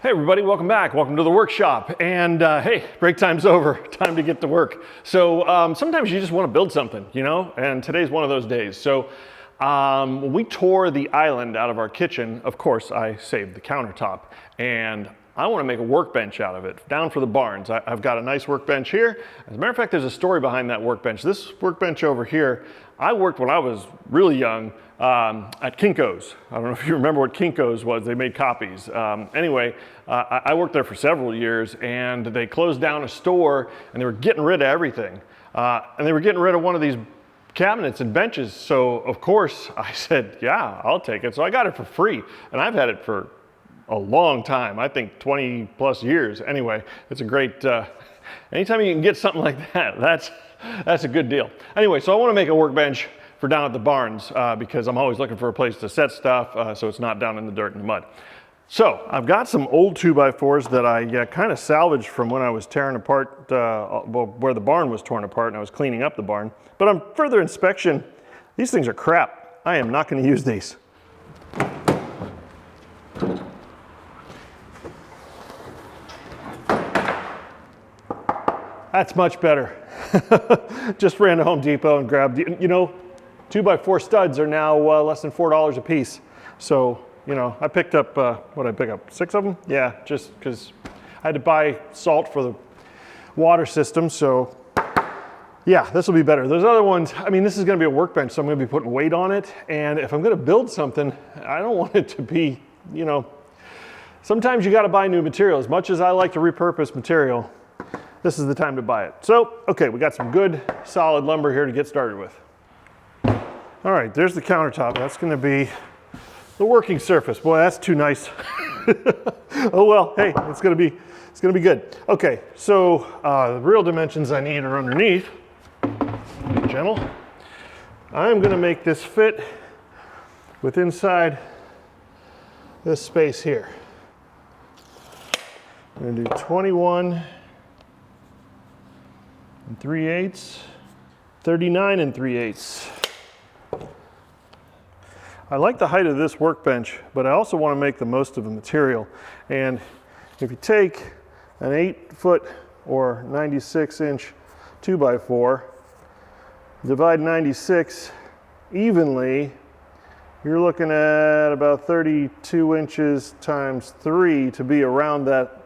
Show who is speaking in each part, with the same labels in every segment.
Speaker 1: Hey everybody, welcome back. Welcome to the workshop. And hey, break time's over. Time to get to work. So sometimes you just want to build something, you know, and today's one of those days. So when we tore the island out of our kitchen, of course, I saved the countertop. And I want to make a workbench out of it, down for the barns. I've got a nice workbench here. As a matter of fact, there's a story behind that workbench. This workbench over here, I worked when I was really young at Kinko's. I don't know if you remember what Kinko's was. They made copies. Anyway, I worked there for several years, and they closed down a store, and they were getting rid of everything. And they were getting rid of one of these cabinets and benches. So of course I said, yeah, I'll take it. So I got it for free, and I've had it for a long time. I think 20 plus years. Anyway, it's a great, anytime you can get something like that, that's a good deal. Anyway, so I want to make a workbench for down at the barns because I'm always looking for a place to set stuff so it's not down in the dirt and the mud. So I've got some old 2x4s that I kind of salvaged from when I was tearing apart, where the barn was torn apart and I was cleaning up the barn. But on further inspection, these things are crap. I am not going to use these. That's much better. Just ran to Home Depot and grabbed, you know, 2x4 studs are now less than $4 a piece. So, you know, I picked up, what did I pick up? 6 of them? Yeah, just because I had to buy salt for the water system. So yeah, this will be better. Those other ones, I mean, this is going to be a workbench, so I'm going to be putting weight on it. And if I'm going to build something, I don't want it to be, you know, sometimes you got to buy new material. As much as I like to repurpose material, this is the time to buy it. So, okay, we got some good solid lumber here to get started with. All right, there's the countertop. That's going to be the working surface. Boy, that's too nice. Oh well, hey, it's going to be good. Okay, so the real dimensions I need are underneath. Be gentle. I'm going to make this fit with inside this space here. I'm going to do 21 3/8, 39 3/8. I like the height of this workbench, but I also want to make the most of the material. And if you take an 8-foot or 96-inch 2x4, divide 96 evenly, you're looking at about 32 inches times 3 to be around that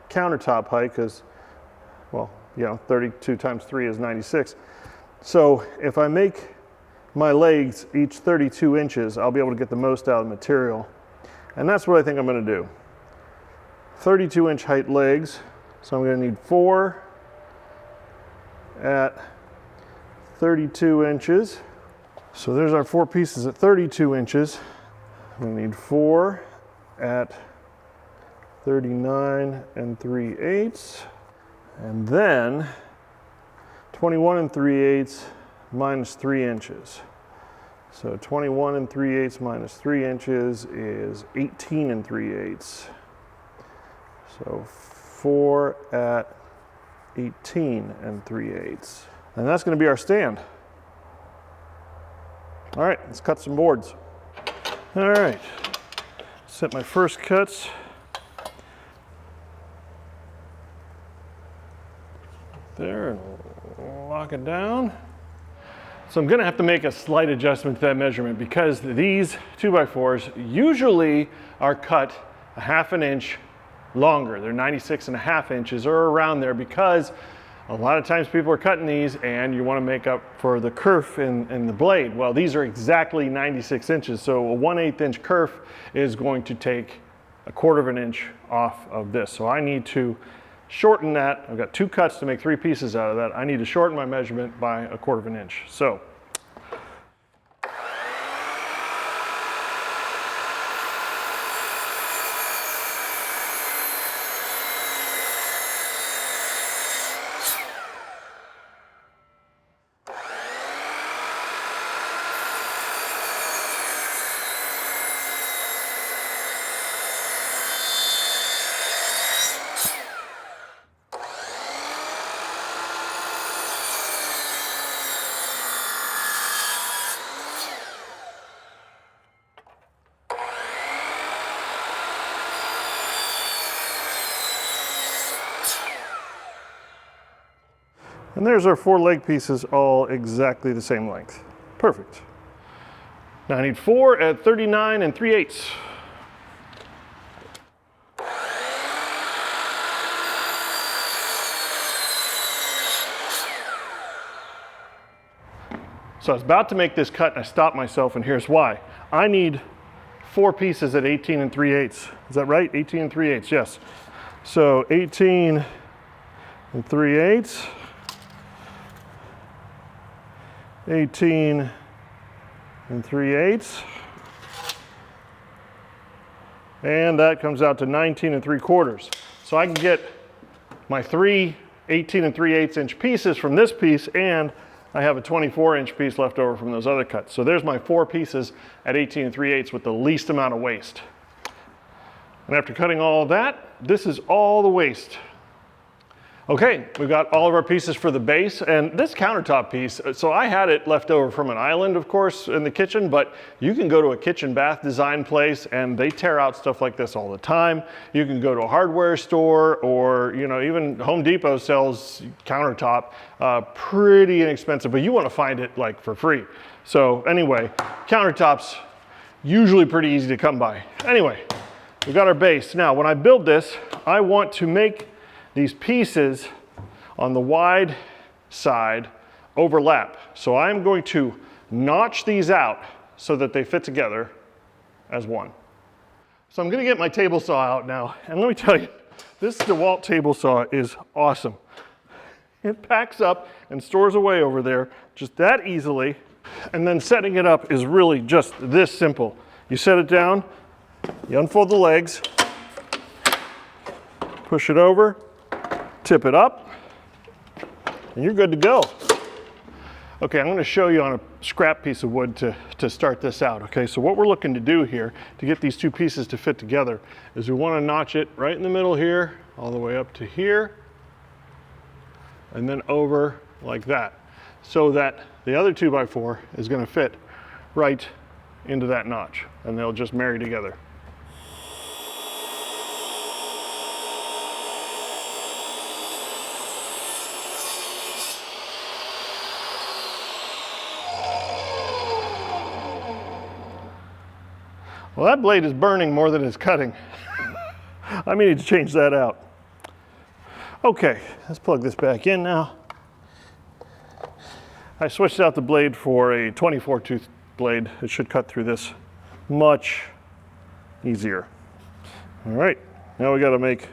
Speaker 1: countertop height, because, well, you know, 32 times 3 is 96. So if I make my legs each 32 inches, I'll be able to get the most out of the material. And that's what I think I'm going to do. 32-inch height legs. So I'm going to need 4 at 32 inches. So there's our 4 pieces at 32 inches. I'm going to need 4 at 39 3/8. And then 21 3/8 minus 3 inches. So 21 3/8 minus 3 inches is 18 3/8. So 4 at 18 3/8. And that's going to be our stand. All right, let's cut some boards. All right, set my first cuts. There, and lock it down. So I'm going to have to make a slight adjustment to that measurement because these 2x4s usually are cut a ½ an inch longer. They're 96.5 inches or around there because a lot of times people are cutting these and you want to make up for the kerf in the blade. Well, these are exactly 96 inches. So a 1/8 inch kerf is going to take a ¼ inch off of this. So I need to shorten that. I've got 2 cuts to make 3 pieces out of that. I need to shorten my measurement by a ¼ inch. So And there's our 4 leg pieces, all exactly the same length. Perfect. Now I need 4 at 39 3/8. So I was about to make this cut and I stopped myself, and here's why. I need 4 pieces at 18 3/8. Is that right? 18 3/8, yes. So 18 3/8. 18 3/8. And that comes out to 19 3/4. So I can get my 3 18 3/8 inch pieces from this piece, and I have a 24 inch piece left over from those other cuts. So there's my 4 pieces at 18 3/8 with the least amount of waste. And after cutting all of that, this is all the waste. Okay, we've got all of our pieces for the base, and this countertop piece, so I had it left over from an island, of course, in the kitchen, but you can go to a kitchen bath design place and they tear out stuff like this all the time. You can go to a hardware store, or even Home Depot sells countertop, pretty inexpensive, but you want to find it like for free. So anyway, countertops usually pretty easy to come by. Anyway, we've got our base. Now, when I build this, I want to make these pieces on the wide side overlap. So I'm going to notch these out so that they fit together as one. So I'm going to get my table saw out now, and let me tell you, this DeWalt table saw is awesome. It packs up and stores away over there just that easily, and then setting it up is really just this simple. You set it down, you unfold the legs, push it over, tip it up, and you're good to go. Okay, I'm going to show you on a scrap piece of wood to start this out. Okay, so what we're looking to do here to get these 2 pieces to fit together is we want to notch it right in the middle here, all the way up to here, and then over like that, so that the other 2x4 is going to fit right into that notch, and they'll just marry together. Well, that blade is burning more than it's cutting. I may need to change that out. Okay, let's plug this back in now. I switched out the blade for a 24 tooth blade. It should cut through this much easier. All right, now we got to make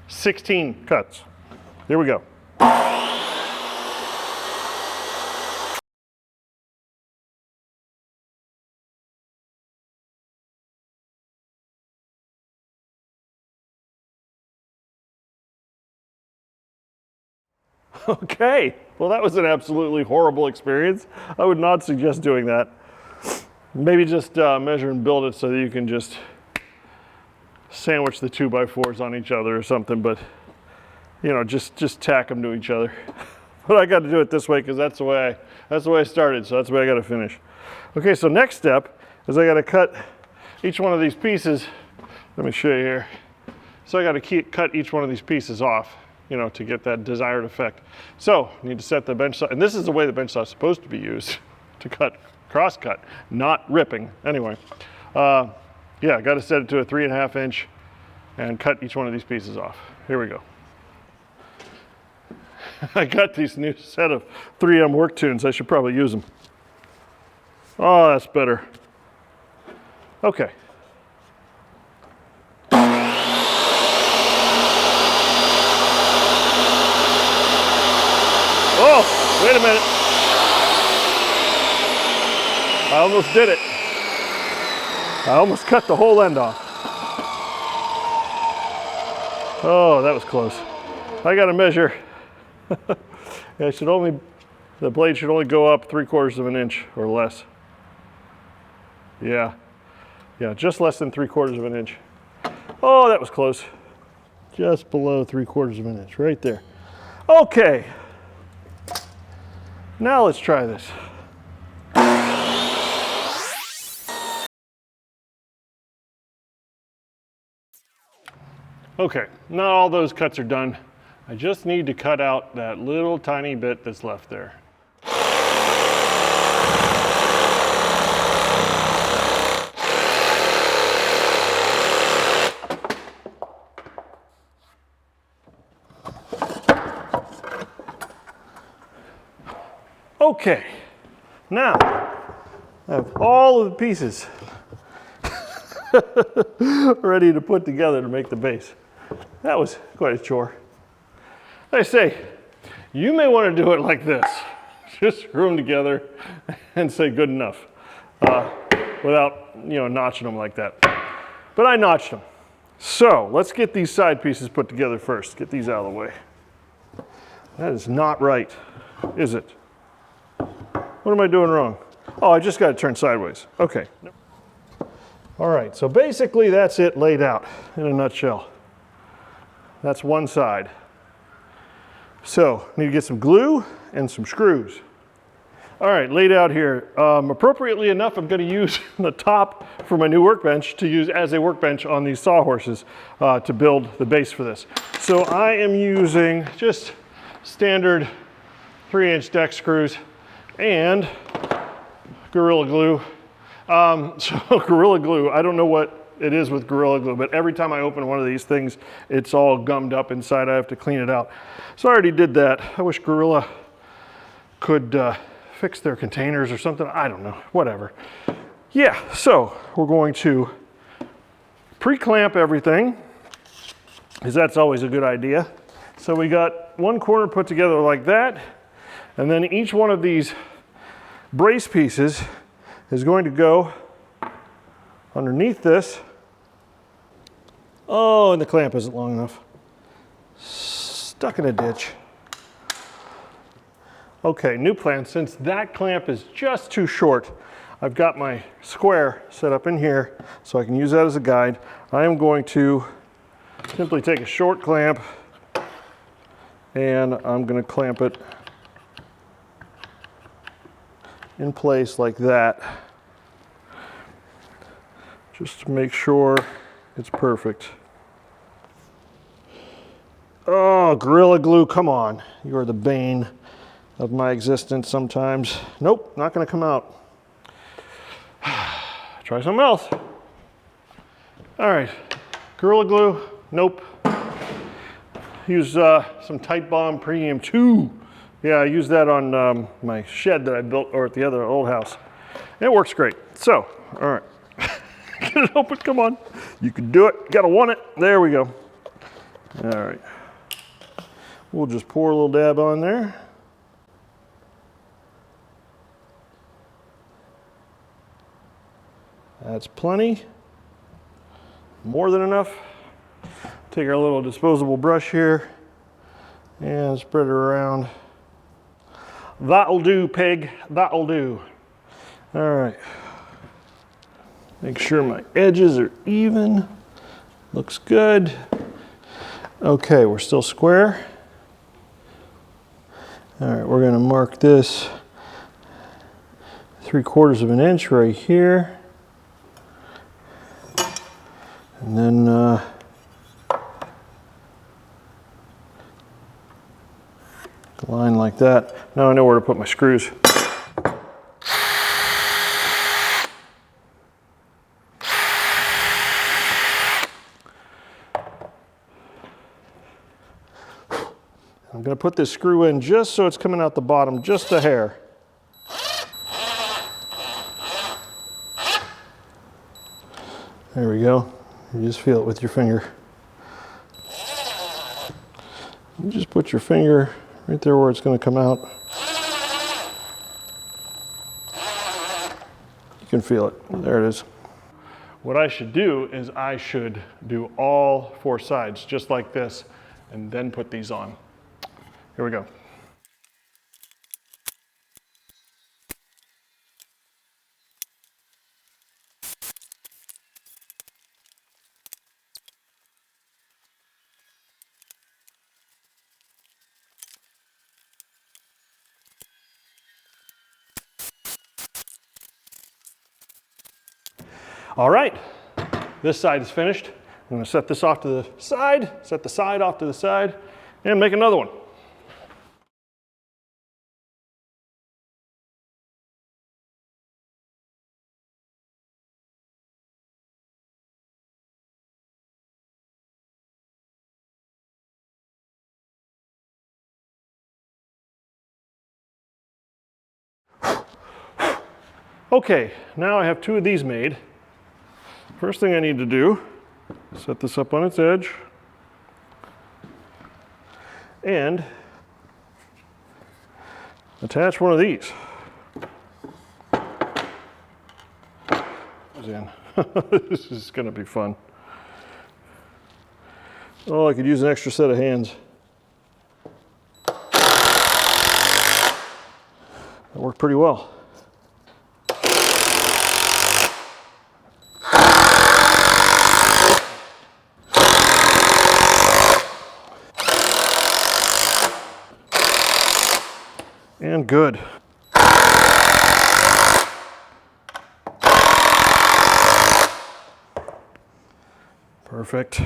Speaker 1: 16 cuts. Here we go. Okay, well that was an absolutely horrible experience. I would not suggest doing that. Maybe just measure and build it so that you can just sandwich the 2x4s on each other or something, but just tack them to each other. But I got to do it this way because that's the way I started, so that's the way I got to finish. Okay, so next step is I got to cut each one of these pieces. Let me show you here. So I got to cut each one of these pieces off, to get that desired effect. So you need to set the bench saw, and this is the way the bench saw is supposed to be used, to cut cross cut, not ripping. Anyway, yeah, I got to set it to a 3.5 inch and cut each one of these pieces off. Here we go. I got these new set of 3M work tunes. I should probably use them. Oh, that's better. Okay. Oh, wait a minute. I almost did it. I almost cut the whole end off. Oh, that was close. I got to measure. The blade should only go up 3/4 inch or less. Yeah, just less than 3/4 inch. Oh, that was close. Just below 3/4 inch, right there. Okay. Now let's try this. Okay, not all those cuts are done. I just need to cut out that little tiny bit that's left there. Okay, now I have all of the pieces ready to put together to make the base. That was quite a chore. I say, you may want to do it like this. Just screw them together and say good enough without, notching them like that. But I notched them. So let's get these side pieces put together first. Get these out of the way. That is not right, is it? What am I doing wrong? Oh, I just got to turn sideways. Okay. All right, so basically that's it laid out in a nutshell. That's one side. So, need to get some glue and some screws. All right, laid out here. Appropriately enough, I'm going to use the top for my new workbench to use as a workbench on these sawhorses to build the base for this. So I am using just standard 3-inch deck screws and Gorilla Glue. So Gorilla Glue, I don't know what it is with Gorilla Glue, but every time I open one of these things, it's all gummed up inside. I have to clean it out. So I already did that. I wish Gorilla could fix their containers or something. I don't know, whatever. Yeah, so we're going to pre-clamp everything, because that's always a good idea. So we got one corner put together like that, and then each one of these brace pieces is going to go underneath this. Oh, and the clamp isn't long enough. Stuck in a ditch. Okay, new plan. Since that clamp is just too short, I've got my square set up in here so I can use that as a guide. I am going to simply take a short clamp and I'm going to clamp it in place like that, just to make sure it's perfect. Oh, Gorilla Glue, come on. You are the bane of my existence sometimes. Nope, not gonna come out. Try something else. All right, Gorilla Glue, nope. Use some Type Bomb Premium 2. Yeah, I used that on my shed that I built or at the other old house. It works great. So, all right. Get it open, come on. You can do it, you gotta want it. There we go. All right. We'll just pour a little dab on there. That's plenty. More than enough. Take our little disposable brush here and spread it around. That'll do, pig, that'll do. All right. Make sure my edges are even. Looks good. Okay, we're still square. All right, we're gonna mark this 3/4 of an inch right here. And then a line like that. Now I know where to put my screws. I'm going to put this screw in just so it's coming out the bottom, just a hair. There we go. You just feel it with your finger. You just put your finger right there where it's going to come out. You can feel it. There it is. What I should do is I should do all 4 sides just like this and then put these on. Here we go. All right, this side is finished. I'm gonna set this off to the side, set the side off to the side, and make another one. Okay, now I have two of these made. First thing I need to do, set this up on its edge and attach one of these. This is going to be fun. Oh, I could use an extra set of hands. That worked pretty well. And good. Perfect.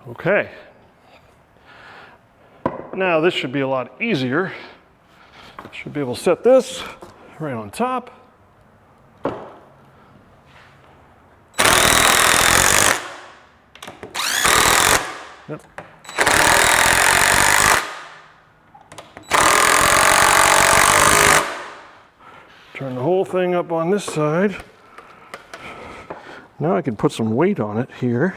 Speaker 1: Okay. Now this should be a lot easier. Should be able to set this right on top. Yep. Turn the whole thing up on this side. Now I can put some weight on it here.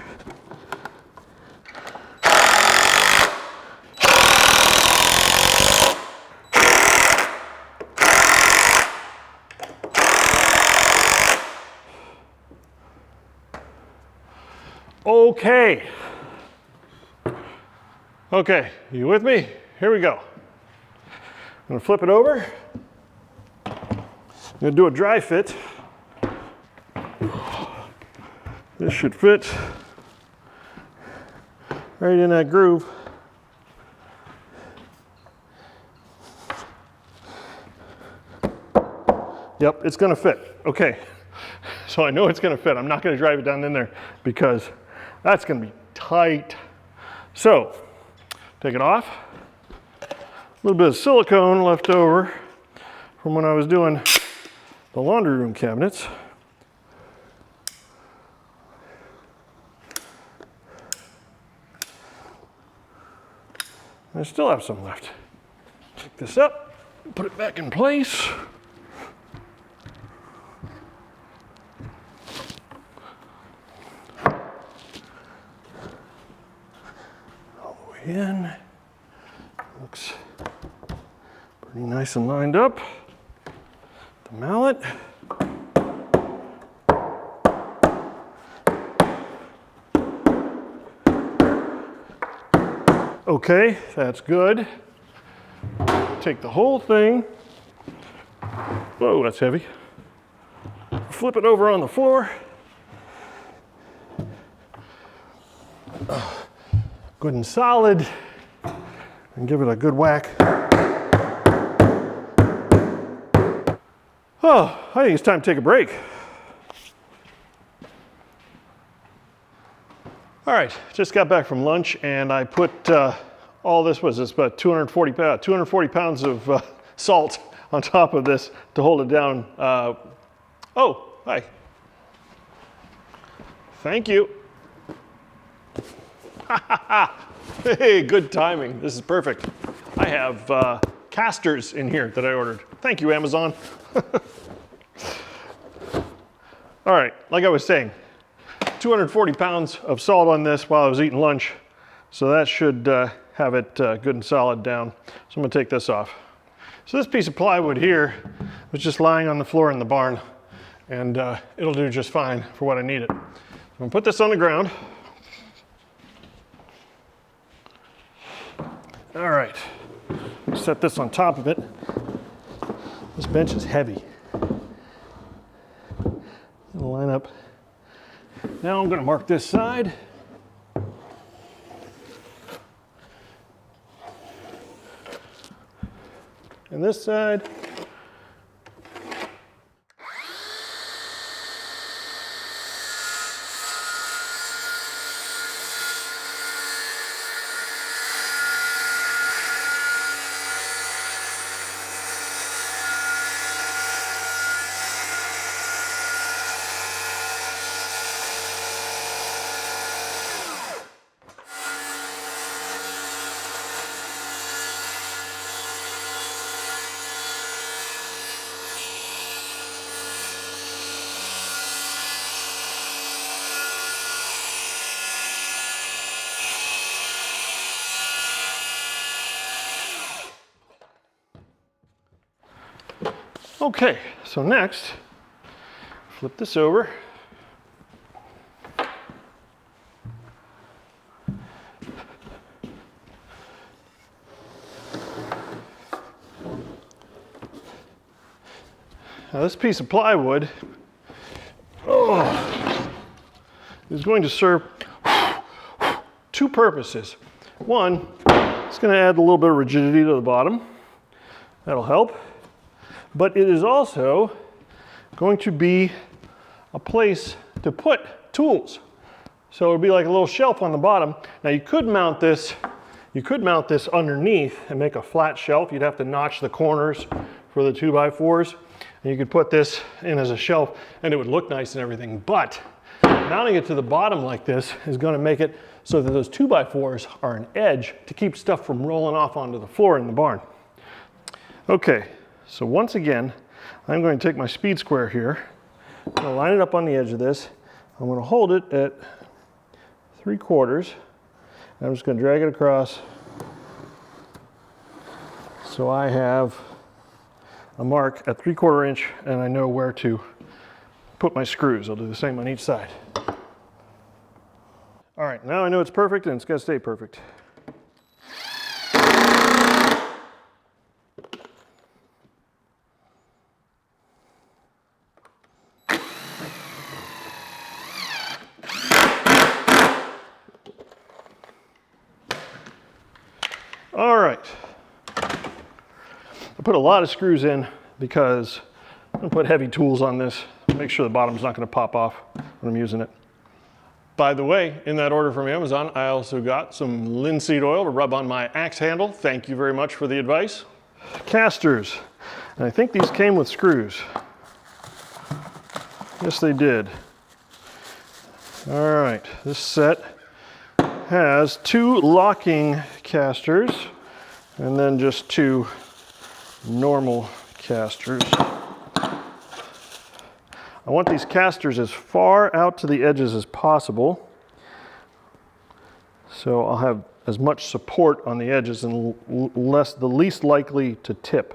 Speaker 1: Okay. Okay, you with me? Here we go. I'm gonna flip it over. I'm gonna do a dry fit. This should fit right in that groove. Yep, it's gonna fit. Okay, so I know it's gonna fit. I'm not gonna drive it down in there because that's gonna be tight. So, take it off. A little bit of silicone left over from when I was doing the laundry room cabinets. I still have some left. Pick this up, put it back in place. All the way in. Looks pretty nice and lined up. The mallet. Okay, that's good. Take the whole thing. Whoa, that's heavy. Flip it over on the floor. Good and solid. And give it a good whack. Oh, I think it's time to take a break. All right, just got back from lunch and I put all this, was this about 240 pounds of salt on top of this to hold it down. Oh, hi. Thank you. Hey, good timing. This is perfect. I have casters in here that I ordered. Thank you, Amazon. All right, like I was saying, 240 pounds of salt on this while I was eating lunch. So that should have it good and solid down. So I'm gonna take this off. So this piece of plywood here was just lying on the floor in the barn and it'll do just fine for what I need it. I'm gonna put this on the ground. All right, set this on top of it. This bench is heavy. It'll line up. Now I'm going to mark this side. And this side. Okay, so next, flip this over. Now this piece of plywood is going to serve two purposes. One, it's going to add a little bit of rigidity to the bottom. That'll help. But it is also going to be a place to put tools. So it'll be like a little shelf on the bottom. Now you could mount this underneath and make a flat shelf. You'd have to notch the corners for the 2x4s. And you could put this in as a shelf and it would look nice and everything. But mounting it to the bottom like this is going to make it so that those 2x4s are an edge to keep stuff from rolling off onto the floor in the barn. Okay, so once again, I'm going to take my speed square here. I'm going to line it up on the edge of this. I'm going to hold it at 3/4. I'm just going to drag it across so I have a mark at 3/4 inch and I know where to put my screws. I'll do the same on each side. All right, now I know it's perfect and it's got to stay perfect. All right. I put a lot of screws in because I'm going to put heavy tools on this. Make sure the bottom's not going to pop off when I'm using it. By the way, in that order from Amazon, I also got some linseed oil to rub on my axe handle. Thank you very much for the advice. Casters. And I think these came with screws. Yes, they did. All right, this set has 2 locking casters and then just 2 normal casters. I want these casters as far out to the edges as possible, so I'll have as much support on the edges and the least likely to tip.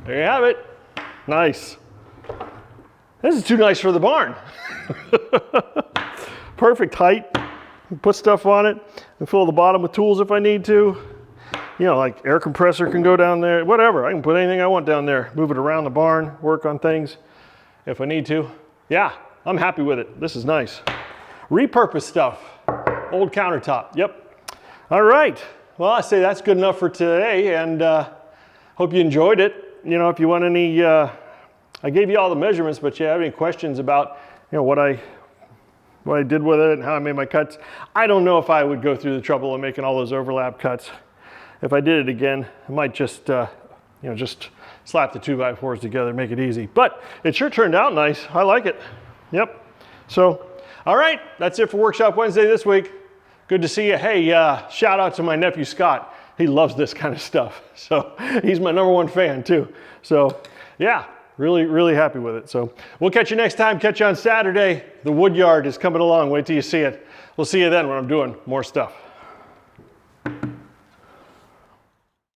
Speaker 1: There you have it. Nice. This is too nice for the barn. Perfect height. Put stuff on it and fill the bottom with tools if I need to. You know, like air compressor can go down there, whatever. I can put anything I want down there. Move it around the barn, work on things if I need to. Yeah, I'm happy with it. This is nice. Repurpose stuff. Old countertop. Yep. All right. Well, I say that's good enough for today, and hope you enjoyed it. You know, if you want any, I gave you all the measurements, but you have any questions about, you know, what I did with it and how I made my cuts. I don't know if I would go through the trouble of making all those overlap cuts. If I did it again, I might just, you know, just slap the 2x4s together, make it easy. But it sure turned out nice. I like it. Yep. So, all right, that's it for Workshop Wednesday this week. Good to see you. Hey, shout out to my nephew Scott. He loves this kind of stuff. So he's my #1 fan too. So yeah, really, really happy with it. So we'll catch you next time. Catch you on Saturday. The wood yard is coming along. Wait till you see it. We'll see you then when I'm doing more stuff.